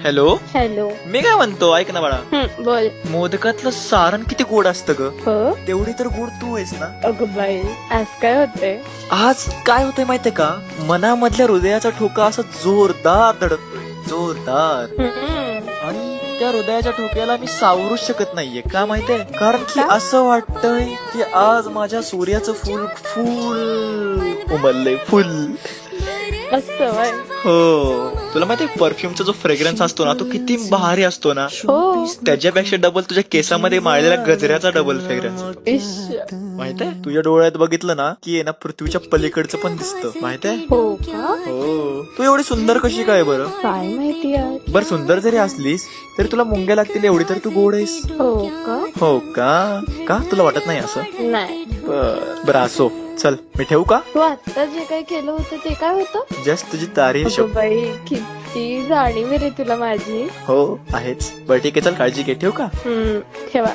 Hello. Hello. मी काय म्हणतो, ऐक ना बाळा. बोल. मोदकातलं सारण किती गोड असतं ग. हो. तेवढी तर गोड तू आहेस ना. अगं बाई, आज काय होते? आज काय होतंय माहितीये का, मनामधल्या हृदयाचा ठोका असा जोरदार धडकतोय, जोरदार. आणि त्या हृदयाच्या ठोक्याला मी सावरूच शकत नाहीये. का माहितीये, कारण की असं वाटतंय की आज माझ्या सूर्याचं फुल फुल उमललंय, फुल. असं बाय. हो. तुला माहितीये परफ्यूमचा जो फ्रेग्रन्स असतो ना, तो किती भारी असतो ना. हो. त्याच्यापेक्षा डबल तुझ्या केसामध्ये माळलेल्या गजऱ्याचा डबल फ्रेग्रन्स. इश्श. माहितीये, तुझ्या डोळ्यात बघितलं ना की आहे ना, पृथ्वीच्या पलीकडचं पण दिसतं. माहितीये. हो का? हो. तू एवढी सुंदर कशी काय बरं? काय माहिती यार. बर, सुंदर जरी असलीस तरी तुला मुंग्या लागतील एवढी तर तू गोड आहेस. हो का? हो का? का तुला वाटत नाही असं? नाही. बर असो. चल, मी ठेवू का? तू आता जे काही केलं होतं ते काय होतं? जस्ट तुझी तारीफ शो. अगं बाई, किती जाणीव रे तुला माझी. हो आहेच. बरं ठीक आहे, चल काळजी घे. ठेवू का? ठेवा.